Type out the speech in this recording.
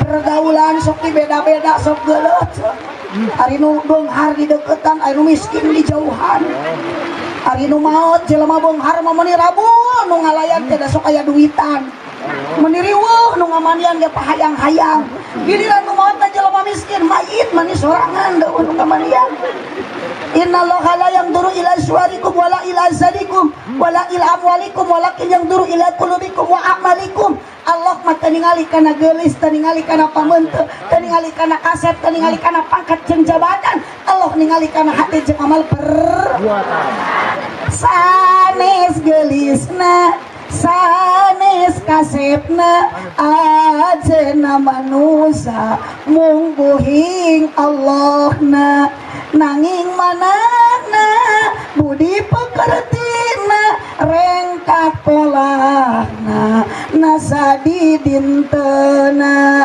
pergaulan sok beda-beda sok geuleuh. Ari nu beunghar di deketan, ari nu miskin di jauhan. Ari nu maot jelema beunghar mah meuni rabu nu ngalayan teh da sok aya duitan. Meuni riweuh nu ngamanian ge pahayang-hayang. Giliran nu maot teh jelema miskin mayit mani sorangan da nu ngamanian. Innallaha la yanzuru ila suwarikum wala ila zalikum wala ila amwalikum walakin yanzuru ila qulubikum wa a'malikum. Allah mah teu ningali kana geulis, teu ningali kana pameunteun, teu ningali kana kasep, teu ningali kana pangkat jeung jabatan. Allah ningali kana hati jeung amal perbuatan. Sanes geulisna, sanes kasepna, ajeuna manusia mung buhing Allahna. Nanging manana budi pekertina rengkak polana nasa di dintena.